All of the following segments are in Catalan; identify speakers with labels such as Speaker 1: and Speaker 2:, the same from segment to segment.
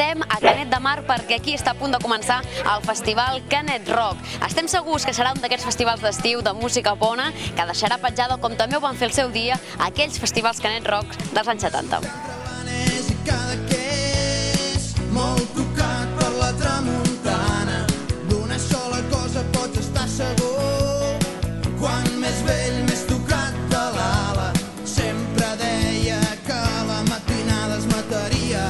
Speaker 1: estem a Canet de Mar perquè aquí està a punt de començar el festival Canet Rock. Estem segurs que serà un d'aquests festivals d'estiu de música bona que deixarà petjada, com també ho van fer el seu dia, aquells festivals Canet Rock dels anys 70.
Speaker 2: Molt tocat per la tramuntana, d'una sola cosa pots estar segur, quan més vell més tocat de l'ala, sempre deia que la matinada es mataria,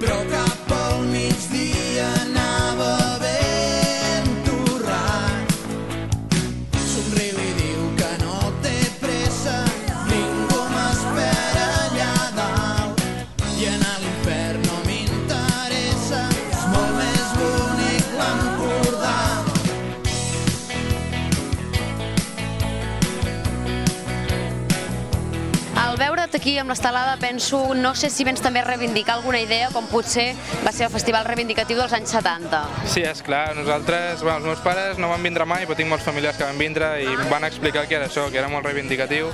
Speaker 2: però cap al migdia anava ben torrat, somriu i diu que no té pressa, ningú m'espera allà dalt, i anar a l'infern no m'interessa, és molt més bonic l'Empordà.
Speaker 1: Al veure't aquí amb l'estelada penso, no sé si vens també a reivindicar alguna idea, com potser va ser el festival reivindicatiu dels anys 70.
Speaker 3: Sí, esclar, nosaltres, els meus pares no van vindre mai, però tinc molts familiars que van vindre i em van explicar que era això, que era molt reivindicatiu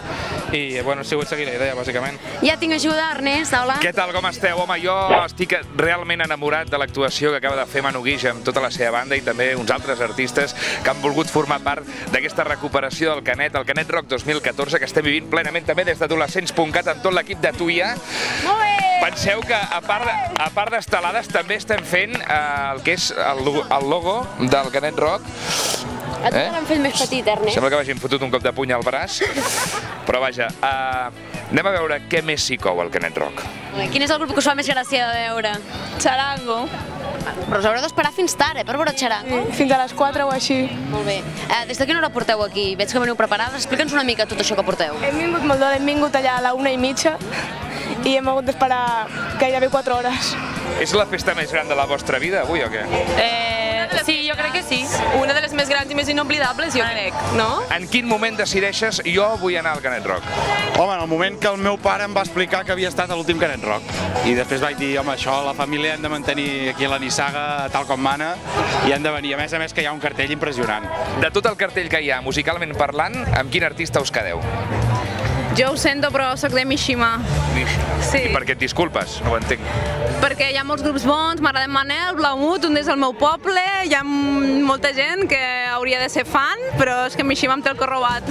Speaker 3: i, bueno, he sigut seguir la idea, bàsicament.
Speaker 1: Ja tinc ajuda, Ernest, hola.
Speaker 4: Què tal, com esteu? Home, jo estic realment enamorat de l'actuació que acaba de fer Manu Guix amb tota la seva banda i també uns altres artistes que han volgut formar part d'aquesta recuperació del Canet, el Canet Rock 2014, que estem vivint plenament també des d'adolescents.cat amb tot l'equip de Tuia.
Speaker 1: Molt bé!
Speaker 4: Penseu que, a part d'estelades, també estem fent el que és el logo del Canet Rock.
Speaker 1: A tu te l'han fet més petit, Ernest.
Speaker 4: Sembla que m'hagin fotut un cop de puny al braç, però vaja, anem a veure què més s'hi cou al Canet Rock.
Speaker 1: Quin és el grup que us fa més gràcia de veure?
Speaker 5: Charango.
Speaker 1: Però us haureu d'esperar fins tard, per veure Charango.
Speaker 5: Fins a les 4 o així.
Speaker 1: Molt bé. Des de quina hora porteu aquí? Veig que veniu preparades. Explica'ns una mica tot això que porteu.
Speaker 5: Hem vingut molt d'hora, hem vingut allà a la 1:30 i hem hagut d'esperar gairebé 4 hores.
Speaker 4: És la festa més gran de la vostra vida, avui, o què?
Speaker 6: Sí, jo crec que sí. Una de les més grans i més inoblidables, jo crec, no?
Speaker 4: En quin moment decideixes jo vull anar al Canet Rock?
Speaker 7: Home, en el moment que el meu pare em va explicar que havia estat a l'últim Canet Rock. I després vaig dir, home, això, la família hem de mantenir aquí a la nissaga tal com mana i hem de venir. A més que hi ha un cartell impressionant.
Speaker 4: De tot el cartell que hi ha, musicalment parlant, amb quin artista us quedeu?
Speaker 6: Jo ho sento, però sóc de Mishima. Sí.
Speaker 4: I per què et disculpes? No ho entenc.
Speaker 6: Perquè hi ha molts grups bons, m'agrada Manel, Blaumut, un és el meu poble, hi ha molta gent que hauria de ser fan, però és que Mishima em té el cor robat.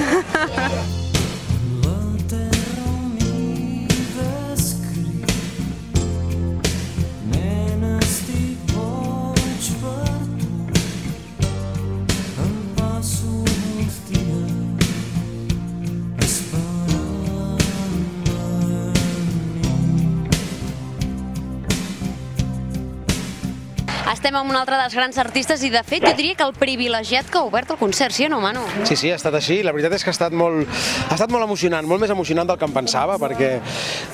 Speaker 1: Estem amb un altre dels grans artistes i, de fet, jo diria que el privilegiat que ha obert el concert, sí o no, Manu?
Speaker 8: Sí, ha estat així. La veritat és que ha estat molt emocionant, molt més emocionant del que em pensava, perquè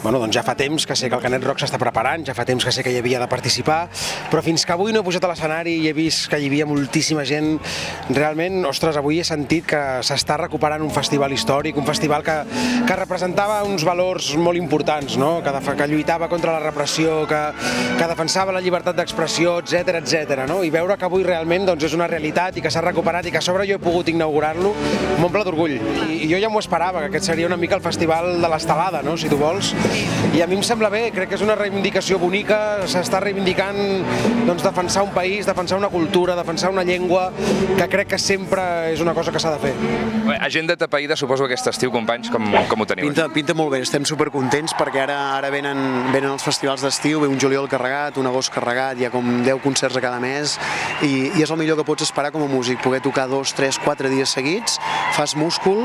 Speaker 8: doncs ja fa temps que sé que el Canet Rock s'està preparant, ja fa temps que sé que hi havia de participar, però fins que avui no he pujat a l'escenari i he vist que hi havia moltíssima gent, realment, ostres, avui he sentit que s'està recuperant un festival històric, un festival que representava uns valors molt importants, no? Que lluitava contra la repressió, que defensava la llibertat d'expressió, etc. No? I veure que avui realment és una realitat i que s'ha recuperat i que a sobre jo he pogut inaugurar-lo, m'omple d'orgull. I jo ja m'ho esperava, que aquest seria una mica el festival de l'estelada, no? Si tu vols. I a mi em sembla bé, crec que és una reivindicació bonica, s'està reivindicant defensar un país, defensar una cultura, defensar una llengua, que crec que sempre és una cosa que s'ha de fer.
Speaker 4: Agenda tapaïda, suposo, aquest estiu, companys, com ho teniu?
Speaker 9: Pinta molt bé, estem supercontents perquè ara venen els festivals d'estiu, ve un juliol carregat, un agost carregat, hi ha com 10 concerts a cada mes i és el millor que pots esperar com a músic, poder tocar 2, 3, 4 dies seguits, fas múscul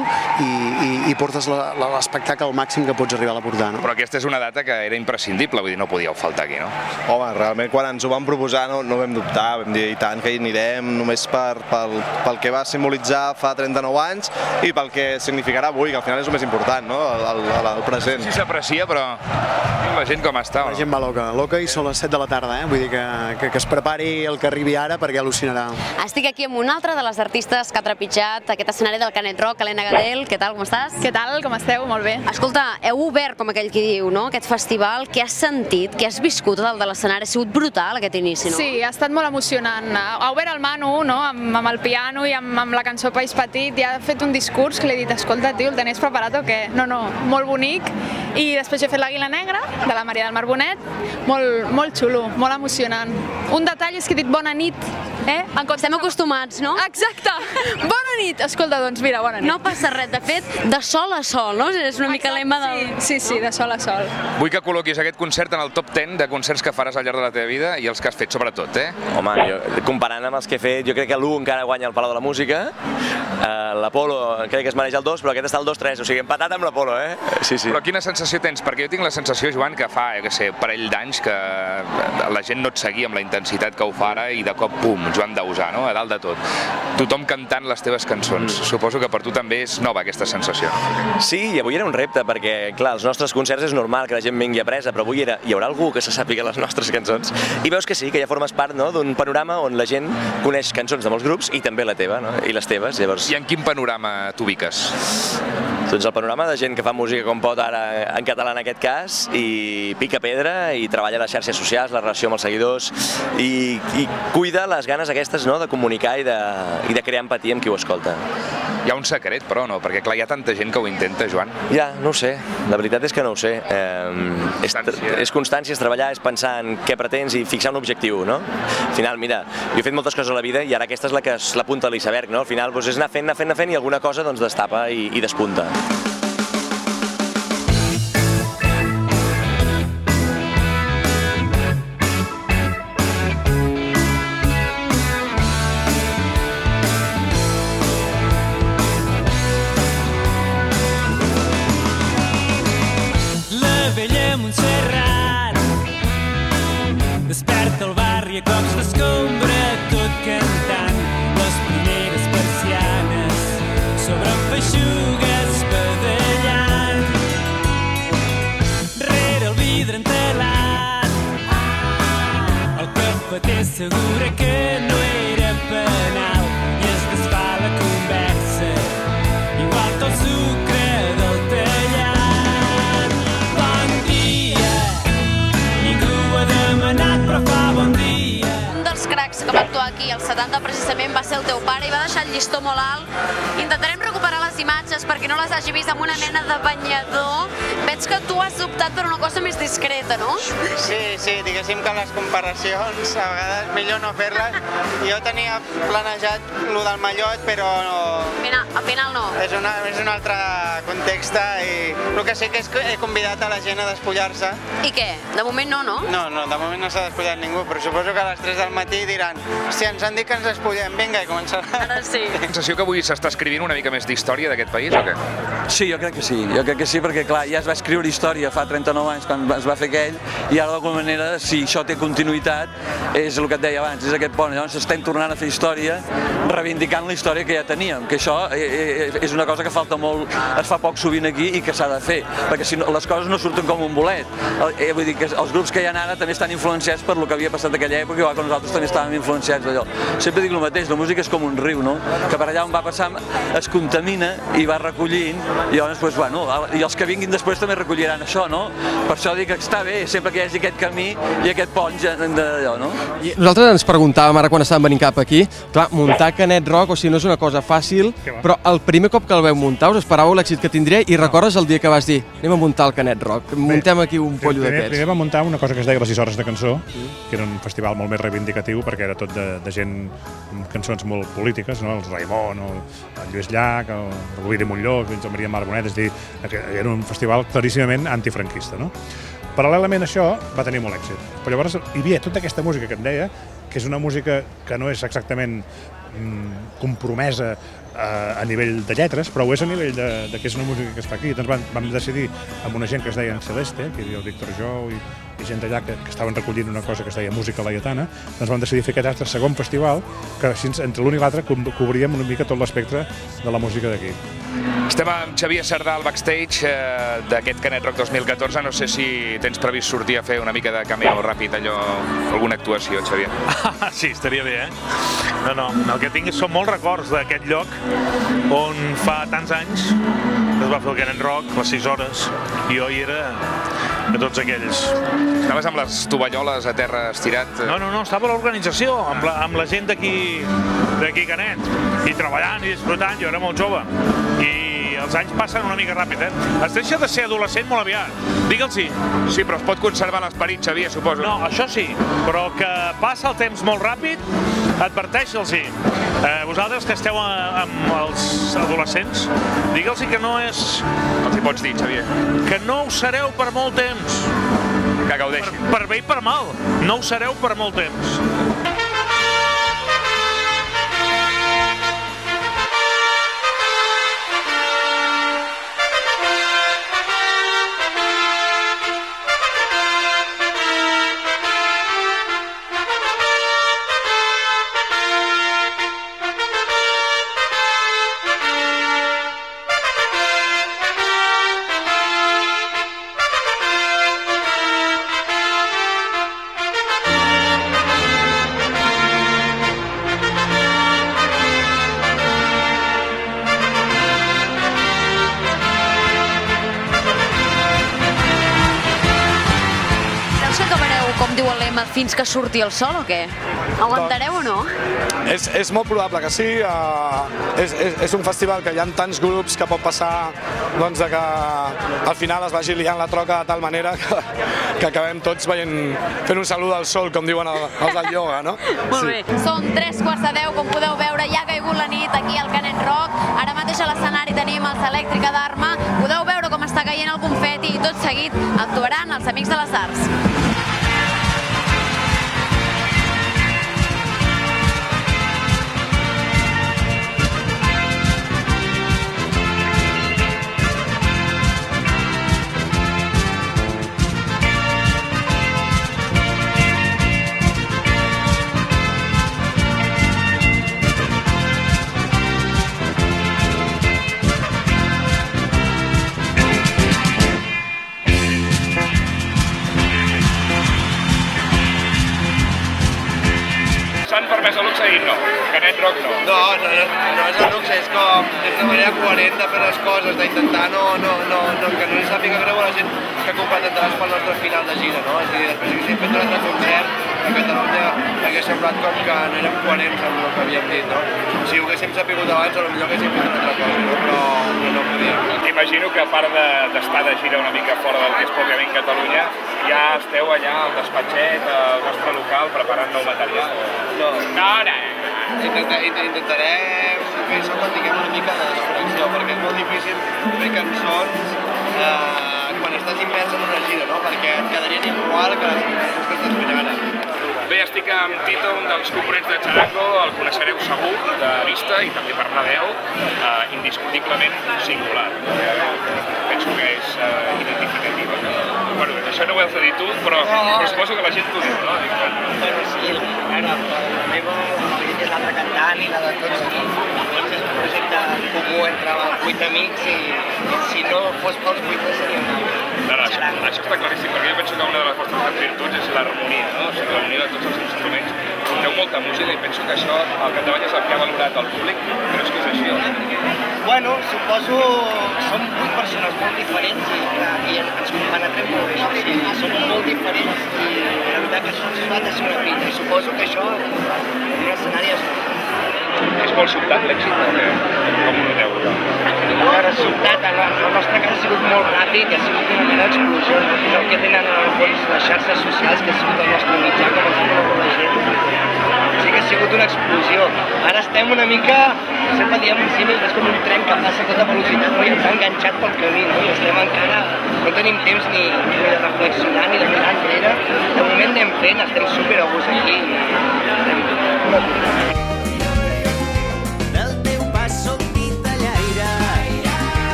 Speaker 9: i portes l'espectacle al màxim que pots arribar a portar.
Speaker 4: Però aquesta és una data que era imprescindible, vull dir, no podíeu faltar aquí, no?
Speaker 10: Home, realment quan ens ho van proposar no vam dubtar, vam dir i tant que hi anirem només pel que va simbolitzar fa 39 anys i pel que significarà avui, que al final és el més important, no? El present.
Speaker 4: Sí s'aprecia, però la gent com està?
Speaker 9: La gent va loca i són les 7 de la tarda, vull dir que es prepara prepari el que arribi ara perquè al·lucinarà.
Speaker 1: Estic aquí amb una altra de les artistes que ha trepitjat aquest escenari del Canet Rock, Helena Gadel. Què tal, com estàs?
Speaker 6: Què tal, com esteu? Molt bé.
Speaker 1: Escolta, heu obert, com aquell qui diu, no? Aquest festival. Què has sentit? Què has viscut dalt de l'escenari? Ha sigut brutal aquest inici, no?
Speaker 6: Sí, ha estat molt emocionant. Ha obert el Manu, no? Amb el piano i amb la cançó País Petit, i ha fet un discurs que li he dit, escolta, tio, el tenies preparat o què? No, molt bonic. I després he fet l'Àguila Negra, de la Maria del Mar Bonet, molt xulo, molt emocionant. Un detall és que he dit bona nit,
Speaker 1: Estem acostumats, no?
Speaker 6: Exacte! Bona nit! Escolta, doncs mira, bona nit.
Speaker 1: No passa res, de fet, de sol a sol, no? És una mica l'emma del...
Speaker 6: Sí, de sol a sol.
Speaker 4: Vull que col·loquis aquest concert en el top 10 de concerts que faràs al llarg de la teva vida i els que has fet, sobretot,
Speaker 11: Home, comparant amb els que he fet, jo crec que l'1 encara guanya el Palau de la Música, l'Apolo crec que es mereix el 2, però aquest està el 2-3, o sigui, empatat amb l'Apolo, Sí.
Speaker 4: Però quina sensació tens? Perquè jo tinc la sensació, Joan, que fa, un parell d'anys que la gent no et seguia amb la intensitat que ho fa ara i de cop, pum, Joan Dausà, no? A dalt de tot. Tothom cantant les teves cançons. Suposo que per tu també és nova aquesta sensació.
Speaker 11: Sí, i avui era un repte, perquè, clar, els nostres concerts és normal que la gent vingui apresa, però avui hi haurà algú que se sàpiga les nostres cançons. I veus que sí, que ja formes part d'un panorama on la gent coneix cançons de molts grups i també la teva, no? I les teves, llavors...
Speaker 4: I en quin panorama t'ubiques?
Speaker 11: Doncs el panorama de gent que fa música com pot ara en català en aquest cas i pica pedra i treballa a les xarxes socials, la relació amb els seguidors i cuida les ganes aquestes, no?, de comunicar i de crear empatia amb qui ho escolta.
Speaker 4: Hi ha un secret, però, no? Perquè, clar, hi ha tanta gent que ho intenta, Joan.
Speaker 11: Ja, no ho sé. La veritat és que no ho sé. És constància, és treballar, és pensar en què pretens i fixar un objectiu, no? Al final, mira, jo he fet moltes coses a la vida i ara aquesta és la que és la punta de l'iceberg, no? Al final és anar fent i alguna cosa destapa i despunta.
Speaker 12: Desperta el barri a cops d'escombra, tot cantant les primeres persianes sobre feixugues badallant. Rere el vidre entelat, el cafeter assegura que no era penal i es desfà la conversa, igual que el sucre del tallat. Bon dia, ningú ha demanat però fa bon dia.
Speaker 1: Un dels cracs que va actuar aquí als 70 precisament va ser el teu pare i va deixar el llistó molt alt. Intentarem recuperar les imatges perquè no les hagi vist amb una mena de banyador. Veig que tu has optat per una cosa més discreta, no?
Speaker 13: Sí, diguéssim que les comparacions a vegades millor no fer-les. Jo tenia planejat lo del mallot, però
Speaker 1: al final no.
Speaker 13: És un altre context i el que sé que és que he convidat a la gent a despullar-se.
Speaker 1: I què? De moment no, no?
Speaker 13: No, de moment no s'ha despullat ningú, però suposo que a les 3 del matí diran hòstia, ens han dit que ens despullem, vinga, i començarà.
Speaker 1: Ara sí.
Speaker 4: La sensació que avui s'està escrivint una mica més d'història d'aquest país, o què?
Speaker 14: Sí, jo crec que sí, perquè clar, ja es va escriure història fa 39 anys quan es va fer aquell i ara d'alguna manera, si això té continuïtat, és el que et deia abans, és aquest pont. Llavors estem tornant a fer història reivindicant la història que ja teníem, que això és una cosa que falta molt, es fa poc sovint aquí i que s'ha de fer, perquè si no, les coses no surten com un bolet. Vull dir que els grups que hi ha ara també estan influenciats per el que havia passat aquella època, igual que nosaltres també estàvem influenciats d'allò. Sempre dic el mateix, la música és com un riu, no? Que per allà on va passar es contamina i va recollint, i llavors, doncs, bueno, i els que vinguin després també recolliran això, no? Per això dic que està bé, sempre que hi hagi aquest camí i aquest pont d'allò, no?
Speaker 15: I nosaltres ens preguntàvem ara quan estàvem venint cap aquí, clar, muntar Canet Rock, o sigui, no és una cosa fàcil, però el primer cop que el veu muntar us esperàveu l'èxit que tindria i recordes el dia que vas dir anem a muntar el Canet Rock, muntem aquí un pollo d'aquests?
Speaker 16: Primer vam muntar una cosa que es deia les 6 hores de cançó, que era un festival molt més reivindicatiu perquè era tot de gent amb cançons molt polítiques, no? El Raimon, el Lluís Llach, el Rovira i Montlló, fins a Maria Mar Bonet, és a dir, era un festival claríssimament antifranquista, no? Paral·lelament a això va tenir molt èxit, però llavors hi havia tota aquesta música que em deia, que és una música que no és exactament compromesa a nivell de lletres, però ho és a nivell de que és una música que es fa aquí. Doncs vam decidir amb una gent que es deia Celeste, que hi havia el Víctor Jou i gent d'allà que estaven recollint una cosa que es deia Música Laietana, doncs vam decidir fer aquest altre segon festival, que així, entre l'un i l'altre, cobríem una mica tot l'espectre de la música d'aquí.
Speaker 4: Estem amb Xavier Sardà al backstage d'aquest Canet Rock 2014. No sé si tens previst sortir a fer una mica de cameo ràpid, allò, alguna actuació, Xavier.
Speaker 17: Sí, estaria bé, No, el que tinc són molts records d'aquest lloc on fa tants anys es va fer el Canet Rock, les 6 hores, i jo hi era de tots aquells.
Speaker 4: Estaves amb les tovalloles a terra estirat?
Speaker 17: No, estava a l'organització, amb la gent d'aquí Canet, i treballant i disfrutant. Jo era molt jove, i els anys passen una mica ràpid, Es deixa de ser adolescent molt aviat, digue'ls-hi.
Speaker 4: Sí, però es pot conservar l'esperit, Xavier, suposo.
Speaker 17: No, això sí, però que passa el temps molt ràpid, adverteix-los-hi. Vosaltres que esteu amb els adolescents, digue'ls-hi que no és...
Speaker 4: Els hi pots dir, Xavier.
Speaker 17: Que no ho sereu per molt temps.
Speaker 4: Que gaudeixin.
Speaker 17: Per bé i per mal. No ho sereu per molt temps.
Speaker 1: Fins que surti el sol o què? Aguantareu o no?
Speaker 18: És molt probable que sí. És un festival que hi ha tants grups que pot passar que al final es vagi liant la troca de tal manera que acabem tots fent un salut al sol, com diuen els del ioga, no?
Speaker 1: Molt bé. Són 3:45, com podeu veure, ja ha caigut la nit aquí al Canet Rock. Ara mateix a l'escenari tenim els Elèctrica d'Arma. Podeu veure com està caient el confeti i tot seguit actuaran els Amics de les Arts.
Speaker 4: Canet Rock no.
Speaker 19: No és el luxe, és una manera coherent de fer les coses, d'intentar que no li sàpiga greu a la gent que ha comprat entrades pel nostre final de gira, no? És a dir, després que s'hem fet un altre concert a Catalunya hauria semblat com que no érem coherents amb el que havíem dit, no? Si ho haguéssim sapigut abans, potser haguéssim fet una altra cosa, no? Però no podíem.
Speaker 4: Imagino que a part d'estar de gira una mica fora del que és pròpiament Catalunya, ja esteu allà al despatxet, al vostre local, preparant nou material.
Speaker 19: No. Intentarem fer això quan tinguem una mica de desconnexió, perquè és molt difícil fer cançons quan estàs immers en una gira, no? Perquè et quedarien igual que les cançons que estàs fent ara.
Speaker 4: Bé, estic amb Tito, un dels components de Charango, el coneixereu segur de vista i també per la veu, indiscutiblement singular. Penso que és identificativa. Bueno, això no ho has de dir tu, però suposo que la gent t'ho diu, no?
Speaker 19: Bueno, sí, la meva és l'altre cantant i la de tots aquí. És un projecte comú entre 8 amics i si no fos pels 8 seria una.
Speaker 4: Això està claríssim, perquè jo penso que una de les vostres virtuts és l'harmonia, no? O sigui, l'harmonia de tots els instruments. Feu molta música i penso que això, al capdavall, és el que ha valorat el públic. Creus que és així o no?
Speaker 19: Bueno, suposo som 8 persones molt diferents i ens compenetrem molt bé. O sigui, som molt diferents i la veritat que això ens fa de ser una pinta. I suposo que això en un escenari és
Speaker 4: És molt sobtat l'èxit o què? Com ho noteu?
Speaker 19: No era sobtat, en el nostre cas ha sigut molt ràpid i ha sigut una mena d'explosió. És el que tenen en el fons les xarxes socials, que ha sigut el nostre mitjà, com es diu la gent. O sigui que ha sigut una explosió. Ara estem una mica, sempre diem un símil, és com un tren que passa a tota velocitat, no? I ens ha enganxat pel camí, no? I estem encara, no tenim temps ni de reflexionar ni de mirar enrere. De moment anem fent, estem super a gust aquí.